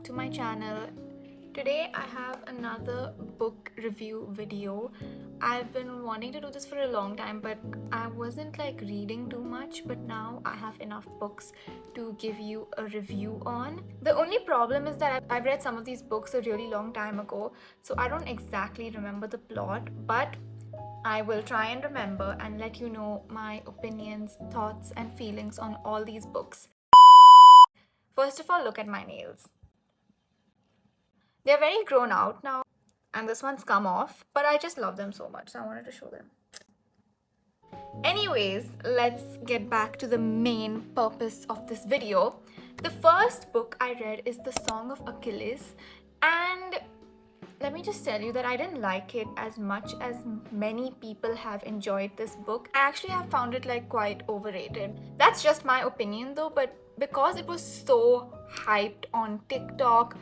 to my channel. Today I have another book review video. I've been wanting to do this for a long time, but I wasn't reading too much, but now I have enough books to give you a review on. The only problem is that I've read some of these books a really long time ago, so I don't exactly remember the plot, but I will try and remember and let you know my opinions, thoughts and feelings on all these books. First of all, look at my nails. They're very grown out now and this one's come off, but I just love them so much, so I wanted to show them. Anyways, let's get back to the main purpose of this video. The first book I read is The Song of Achilles, and let me just tell you that I didn't like it as much as many people have enjoyed this book. I actually have found it quite overrated. That's just my opinion though, but because it was so hyped on TikTok,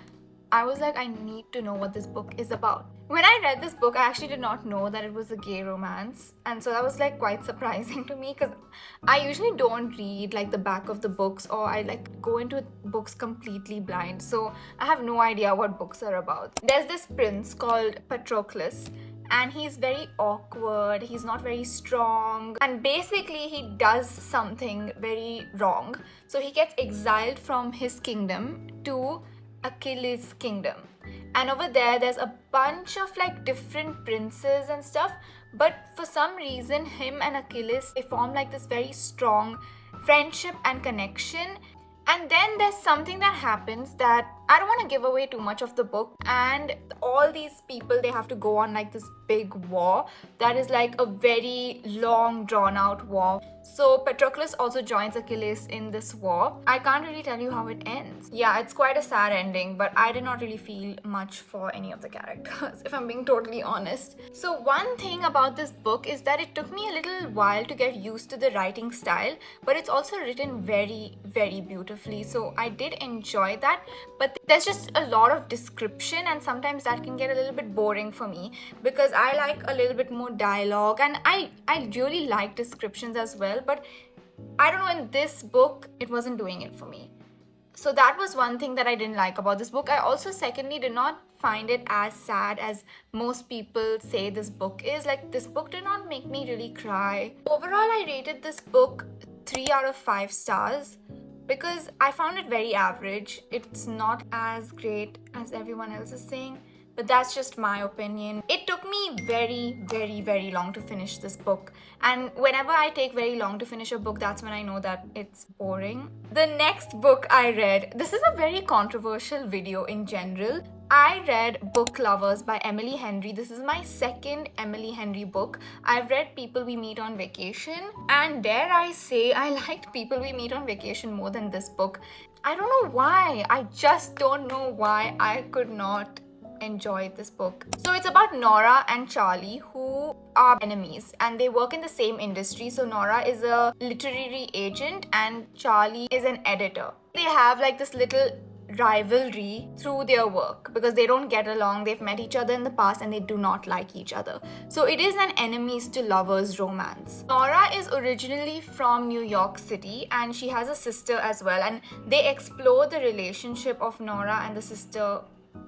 I was like, I need to know what this book is about. When I read this book, I actually did not know that it was a gay romance, and so that was quite surprising to me because I usually don't read the back of the books, or I go into books completely blind, so I have no idea what books are about. There's this prince called Patroclus, and he's very awkward, he's not very strong, and basically he does something very wrong. So he gets exiled from his kingdom to Achilles' kingdom, and over there's a bunch of different princes and stuff, but for some reason him and Achilles, they form this very strong friendship and connection. And then there's something that happens that I don't want to give away too much of the book, and all these people, they have to go on this big war that is a very long drawn out war. So Patroclus also joins Achilles in this war. I can't really tell you how it ends. Yeah, it's quite a sad ending, but I did not really feel much for any of the characters, if I'm being totally honest. So one thing about this book is that it took me a little while to get used to the writing style, but it's also written very, very beautifully. So I did enjoy that, but there's just a lot of description, and sometimes that can get a little bit boring for me because I like a little bit more dialogue, and I really like descriptions as well, but I don't know, in this book it wasn't doing it for me. So that was one thing that I didn't like about this book. I also secondly did not find it as sad as most people say this book is. This book did not make me really cry. Overall, I rated this book 3 out of 5 stars because I found it very average. It's not as great as everyone else is saying, but that's just my opinion. It took me very, very, very long to finish this book. And whenever I take very long to finish a book, that's when I know that it's boring. The next book I read, this is a very controversial video in general. I read Book Lovers by Emily Henry. This is my second Emily Henry book. I've read People We Meet on Vacation, and dare I say, I liked People We Meet on Vacation more than this book. I don't know why. I just don't know why I could not enjoy this book. So it's about Nora and Charlie, who are enemies and they work in the same industry. So Nora is a literary agent and Charlie is an editor. They have this little rivalry through their work because they don't get along. They've met each other in the past and they do not like each other. So it is an enemies to lovers romance. Nora is originally from New York City and she has a sister as well, and they explore the relationship of Nora and the sister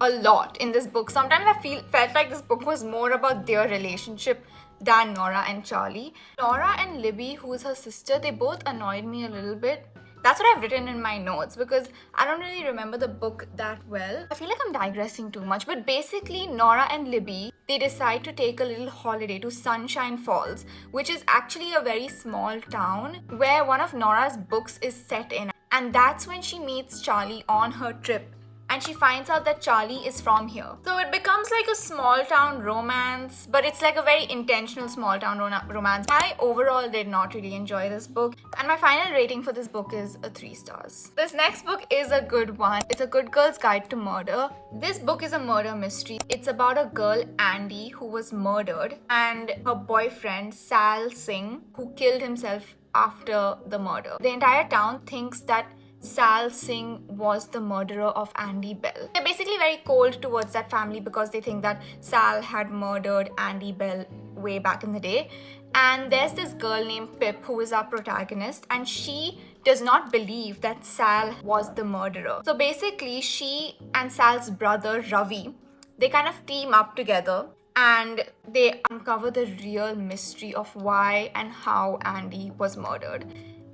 a lot in this book. Sometimes I felt like this book was more about their relationship than Nora and Charlie. Nora and Libby, who is her sister, they both annoyed me a little bit. That's what I've written in my notes because I don't really remember the book that well. I feel like I'm digressing too much, but basically Nora and Libby, they decide to take a little holiday to Sunshine Falls, which is actually a very small town where one of Nora's books is set in. And that's when she meets Charlie on her trip. And she finds out that Charlie is from here. So it becomes a small town romance, but it's a very intentional small town romance. I overall did not really enjoy this book, and my final rating for this book is 3 stars. This next book is a good one. It's A Good Girl's Guide to Murder. This book is a murder mystery. It's about a girl, Andy, who was murdered, and her boyfriend, Sal Singh, who killed himself after the murder. The entire town thinks that Sal Singh was the murderer of Andy Bell. They're basically very cold towards that family because they think that Sal had murdered Andy Bell way back in the day. And there's this girl named Pip who is our protagonist, and she does not believe that Sal was the murderer. So basically, she and Sal's brother Ravi, they kind of team up together and they uncover the real mystery of why and how Andy was murdered.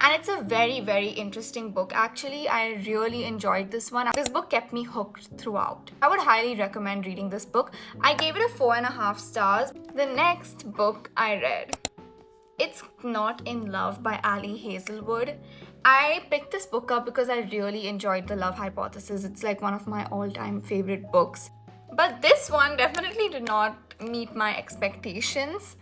And it's a very, very interesting book. Actually, I really enjoyed this one. This book kept me hooked throughout. I would highly recommend reading this book. I gave it a 4.5 stars. The next book I read, It's Not in Love by Ali Hazelwood. I picked this book up because I really enjoyed The Love Hypothesis. It's like one of my all-time favorite books. But this one definitely did not meet my expectations.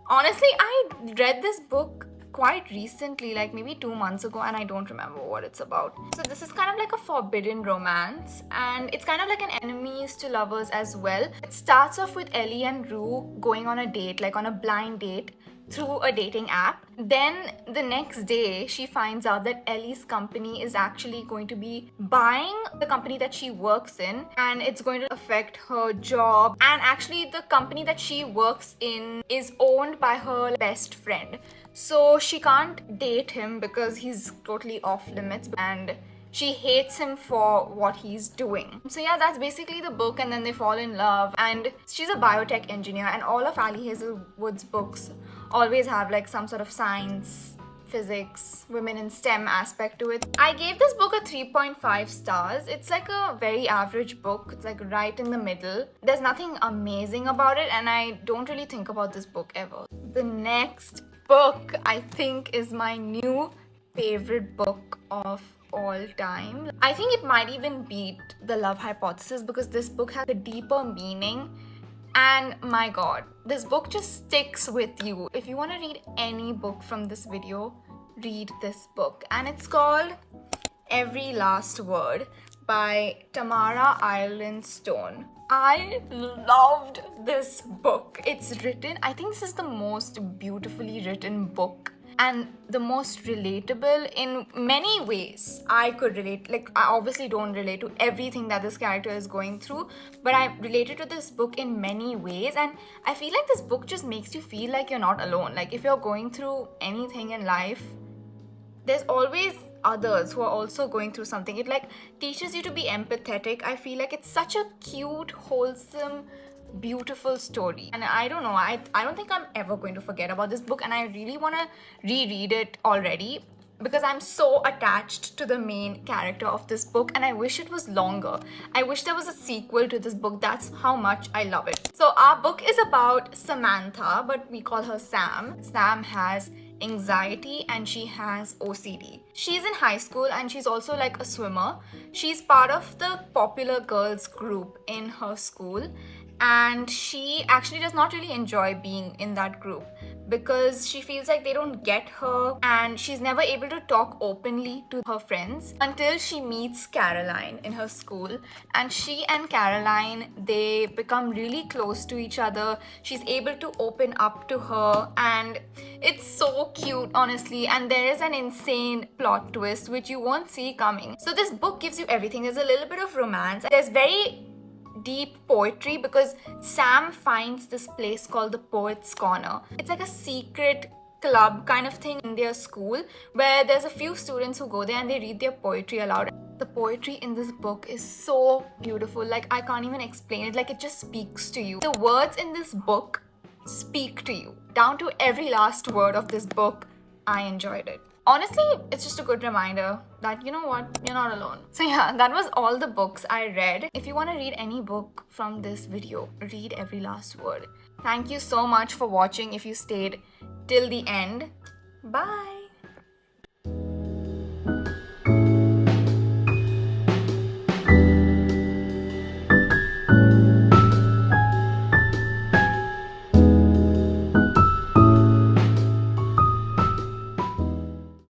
Honestly, I read this book quite recently, like maybe 2 months ago, and I don't remember what it's about. So this is kind of like a forbidden romance, and it's kind of like an enemies to lovers as well. It starts off with Ellie and Rue going on a date, like on a blind date through a dating app. Then the next day, she finds out that Ellie's company is actually going to be buying the company that she works in, and it's going to affect her job. And actually, the company that she works in is owned by her best friend. So she can't date him because he's totally off limits, and she hates him for what he's doing. So yeah, that's basically the book, and then they fall in love. And she's a biotech engineer, and all of Ali Hazelwood's books always have like some sort of science, physics, women in STEM aspect to it. I gave this book a 3.5 stars. It's like a very average book. It's like right in the middle. There's nothing amazing about it, and I don't really think about this book ever. The next book I think is my new favorite book of all time. I think it might even beat The Love Hypothesis because this book has a deeper meaning. And my god, this book just sticks with you. If you want to read any book from this video, read this book. And it's called Every Last Word by Tamara Ireland Stone. I loved this book. It's written, I think this is the most beautifully written book and the most relatable in many ways. I could relate, like I obviously don't relate to everything that this character is going through, but I related to this book in many ways, and I feel like this book just makes you feel like you're not alone. Like if you're going through anything in life, there's always others who are also going through something. It like teaches you to be empathetic. I feel like it's such a cute, wholesome, beautiful story, and I don't know, I don't think I'm ever going to forget about this book, and I really want to reread it already because I'm so attached to the main character of this book, and I wish it was longer. I wish there was a sequel to this book. That's how much I love it. So our book is about Samantha, but we call her Sam. Sam has anxiety and she has OCD. She's in high school and she's also like a swimmer. She's part of the popular girls group in her school, and she actually does not really enjoy being in that group because she feels like they don't get her, and she's never able to talk openly to her friends until she meets Caroline in her school. And she and Caroline, they become really close to each other. She's able to open up to her, and it's so cute, honestly. And there is an insane plot twist which you won't see coming. So this book gives you everything. There's a little bit of romance. There's very deep poetry because Sam finds this place called the Poet's Corner. It's like a secret club kind of thing in their school where there's a few students who go there and they read their poetry aloud. The poetry in this book is so beautiful. Like I can't even explain it. Like it just speaks to you. The words in this book speak to you. Down to every last word of this book, I enjoyed it. Honestly, it's just a good reminder that, you know what, you're not alone. So yeah, that was all the books I read. If you want to read any book from this video, read Every Last Word. Thank you so much for watching if you stayed till the end. Bye!